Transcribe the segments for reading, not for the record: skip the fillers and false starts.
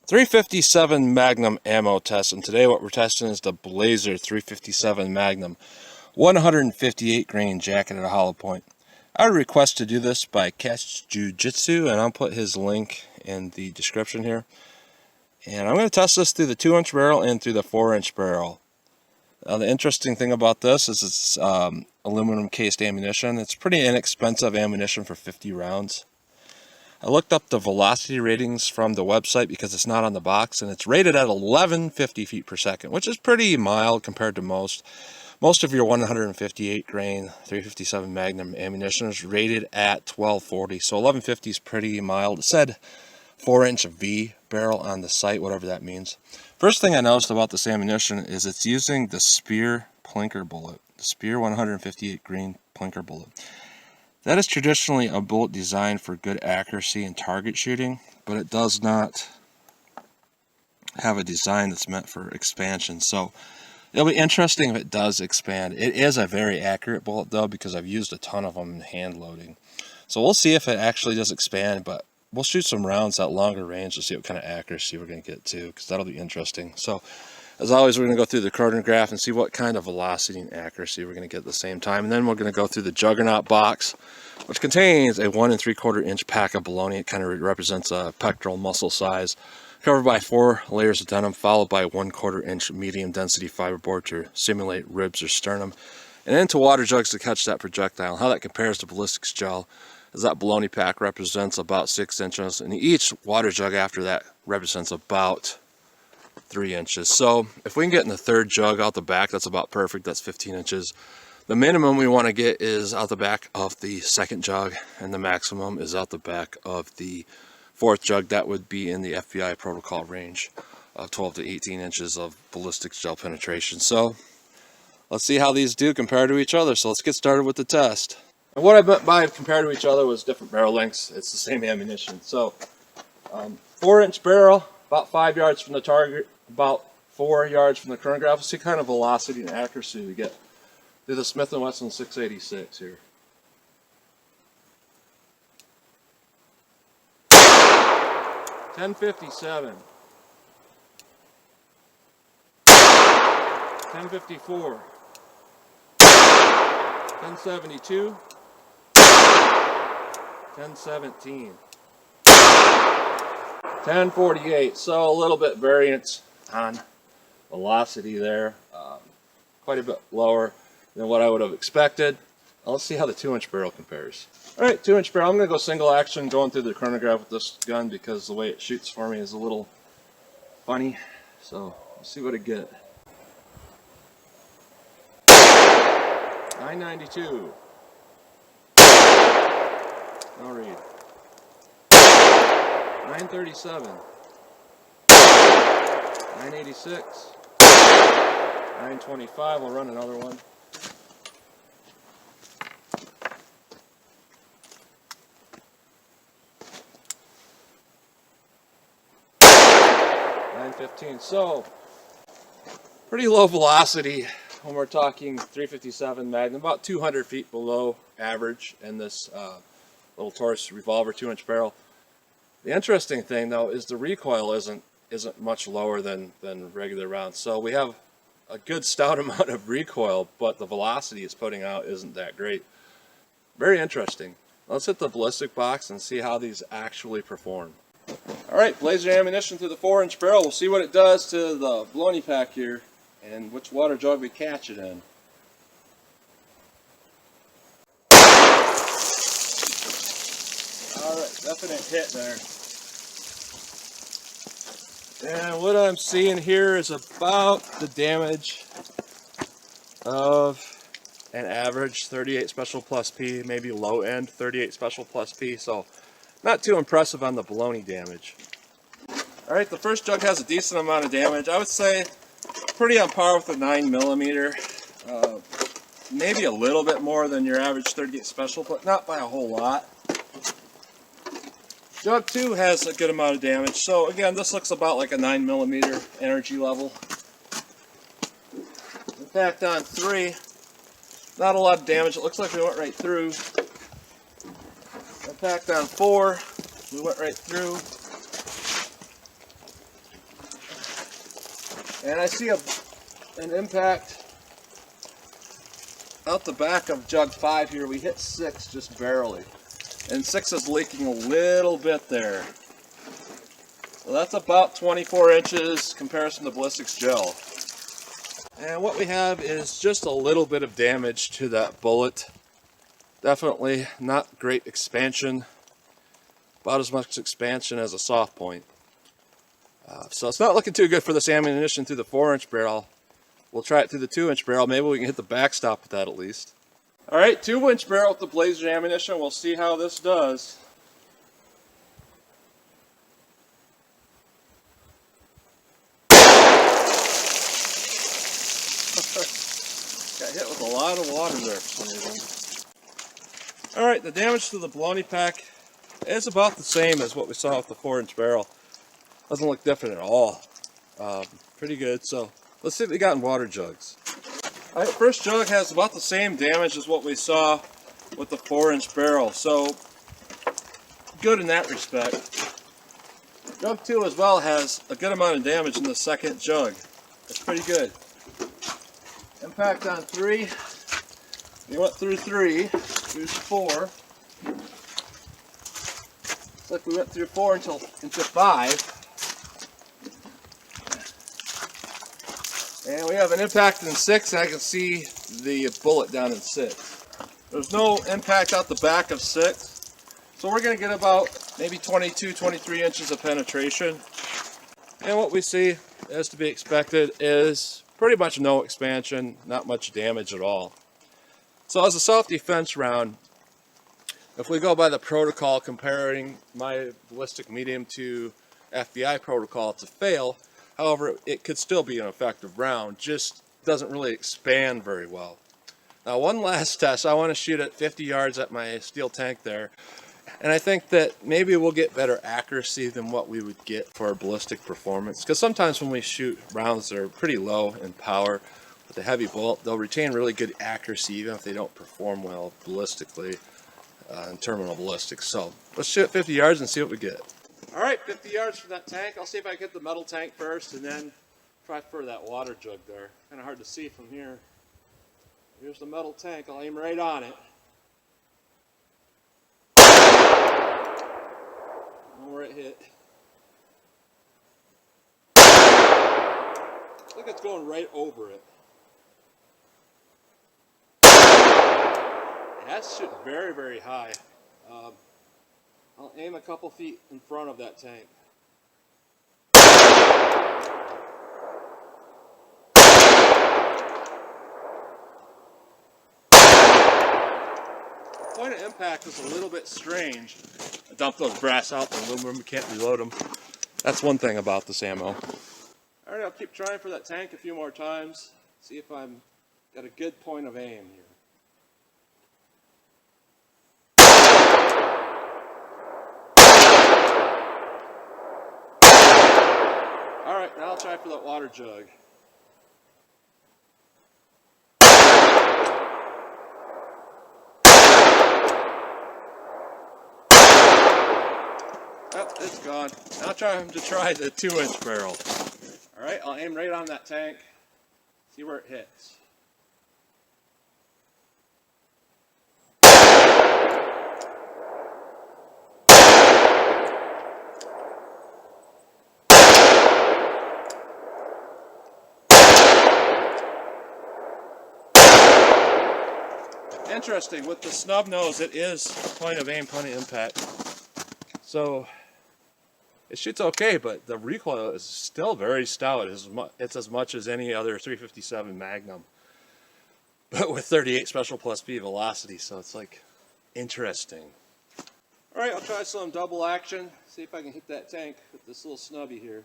357 Magnum ammo test, and today what we're testing is the Blazer 357 Magnum 158 grain jacketed hollow point. I would request to do this by Catch Jiu-Jitsu, and I'll put his link in the description here. And I'm going to test this through the 2-inch barrel and through the 4-inch barrel. Now, the interesting thing about this is it's aluminum cased ammunition. It's pretty inexpensive ammunition for 50 rounds. I looked up the velocity ratings from the website because it's not on the box, and it's rated at 1150 feet per second, which is pretty mild compared to most. Most of your 158 grain 357 Magnum ammunition is rated at 1240, so 1150 is pretty mild. It said 4-inch V barrel on the site, whatever that means. First thing I noticed about this ammunition is it's using the Spear Plinker bullet, the Spear 158 grain Plinker bullet. That is traditionally a bullet designed for good accuracy and target shooting, but it does not have a design that's meant for expansion. So it'll be interesting if it does expand. It is a very accurate bullet though, because I've used a ton of them in hand loading. So we'll see if it actually does expand, but we'll shoot some rounds at longer range to see what kind of accuracy we're going to get to, because that'll be interesting. So as always, we're going to go through the chronograph and see what kind of velocity and accuracy we're going to get at the same time. And then we're going to go through the Juggernaut box, which contains a 1 3/4 inch pack of bologna. It kind of represents a pectoral muscle size, covered by 4 layers of denim, followed by 1/4 inch medium density fiberboard to simulate ribs or sternum, and into water jugs to catch that projectile. How that compares to ballistics gel is that bologna pack represents about 6 inches, and each water jug after that represents about 3 inches. So if we can get in the 3rd jug out the back, that's about perfect. That's 15 inches. The minimum we want to get is out the back of the 2nd jug, and the maximum is out the back of the 4th jug. That would be in the FBI protocol range of 12 to 18 inches of ballistics gel penetration. So let's see how these do compared to each other. So let's get started with the test. And what I meant by compared to each other was different barrel lengths. It's the same ammunition. So 4-inch barrel, about 5 yards from the target, about 4 yards from the chronograph. Let's see kind of velocity and accuracy we get through the Smith & Wesson 686 here. .1057, 1054, 1072, 1017, 1048. So a little bit variance on velocity there, quite a bit lower than what I would have expected. Now let's see how the 2-inch barrel compares. All right, 2-inch barrel. I'm going to go single action going through the chronograph with this gun because the way it shoots for me is a little funny. So let's see what I get. 992. No read. 937. 986. 925. We'll run another one. 915. So pretty low velocity when we're talking 357 Magnum, about 200 feet below average in this little Taurus revolver 2-inch barrel. The interesting thing though is the recoil isn't much lower than regular rounds. So we have a good stout amount of recoil, but the velocity it's putting out isn't that great. Very interesting. Let's hit the ballistic box and see how these actually perform. Alright, Blazer ammunition through the 4-inch barrel. We'll see what it does to the bologna pack here and which water jug we catch it in. Alright, definite hit there. And what I'm seeing here is about the damage of an average 38 Special Plus P, maybe low end 38 Special Plus P, so not too impressive on the bologna damage. Alright, the first jug has a decent amount of damage. I would say pretty on par with a 9mm. Maybe a little bit more than your average 38 Special, but not by a whole lot. Jug 2 has a good amount of damage. So again, this looks about like a 9mm energy level. Impact on 3, not a lot of damage. It looks like we went right through. Impact on 4, we went right through. And I see an impact out the back of jug 5 here. We hit 6 just barely. And 6 is leaking a little bit there. So that's about 24 inches comparison to ballistics gel. And what we have is just a little bit of damage to that bullet. Definitely not great expansion. About as much expansion as a soft point. So it's not looking too good for this ammunition through the 4-inch barrel. We'll try it through the 2-inch barrel. Maybe we can hit the backstop with that at least. Alright, 2-inch barrel with the blazer ammunition. We'll see how this does. Got hit with a lot of water there for some reason. Alright, the damage to the baloney pack is about the same as what we saw with the 4-inch barrel. Doesn't look different at all. Pretty good. So let's see what we got in water jugs. Alright, first jug has about the same damage as what we saw with the 4-inch barrel. So good in that respect. Jug 2 as well has a good amount of damage in the second jug. That's pretty good. Impact on 3. We went through 3. Here's 4. Looks like we went through 4 into 5. And we have an impact in 6, and I can see the bullet down in 6. There's no impact out the back of 6. So we're going to get about maybe 22, 23 inches of penetration. And what we see, as to be expected, is pretty much no expansion, not much damage at all. So as a self-defense round, if we go by the protocol comparing my ballistic medium to FBI protocol, it's a fail. However, it could still be an effective round, just doesn't really expand very well. Now, one last test. I want to shoot at 50 yards at my steel tank there. And I think that maybe we'll get better accuracy than what we would get for our ballistic performance. Because sometimes when we shoot rounds that are pretty low in power with a heavy bullet, they'll retain really good accuracy even if they don't perform well ballistically in terminal ballistics. So let's shoot at 50 yards and see what we get. Alright, 50 yards from that tank. I'll see if I can hit the metal tank first and then try for that water jug there. Kind of hard to see from here. Here's the metal tank. I'll aim right on it. Where it hit. I think it's going right over it. That's shooting very, very high. I'll aim a couple feet in front of that tank. The point of impact is a little bit strange. I dumped those brass out in the aluminum, we can't reload them. That's one thing about this ammo. Alright, I'll keep trying for that tank a few more times. See if I'm got a good point of aim here. Alright, now I'll try for that water jug. Oh, it's gone. Now try to try the 2-inch barrel. Alright, I'll aim right on that tank. See where it hits. Interesting, with the snub nose, it is point of aim, point of impact. So it shoots okay, but the recoil is still very stout. It's as much as any other 357 Magnum, but with 38 special plus V velocity, so it's like interesting. Alright, I'll try some double action, see if I can hit that tank with this little snubby here.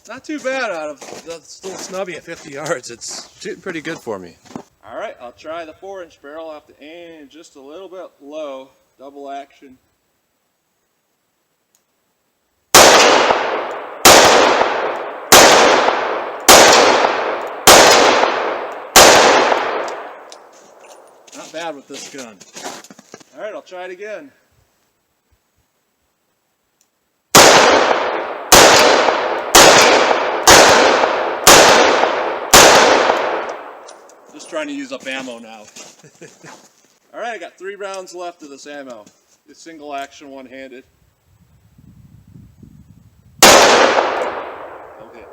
Not too bad out of the little snubby at 50 yards. It's shooting pretty good for me. Alright, I'll try the 4-inch barrel. I'll have to aim just a little bit low. Double action. had with this gun. Alright, I'll try it again. Just trying to use up ammo now. Alright, I got 3 rounds left of this ammo. It's single action, one-handed. Okay.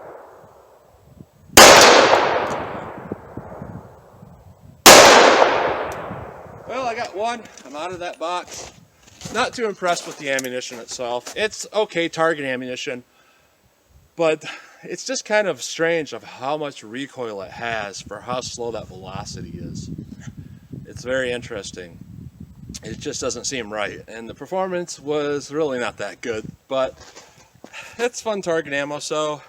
Well, I got one. I'm out of that box. Not too impressed with the ammunition itself. It's okay target ammunition, but it's just kind of strange of how much recoil it has for how slow that velocity is. It's very interesting. It just doesn't seem right, and the performance was really not that good, but it's fun target ammo. So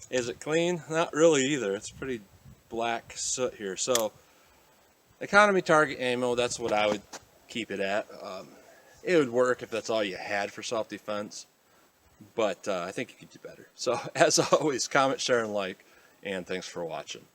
is it clean? Not really either. It's pretty black soot here. So economy target ammo, that's what I would keep it at. It would work if that's all you had for self-defense, but I think you could do better. So as always, comment, share, and like, and thanks for watching.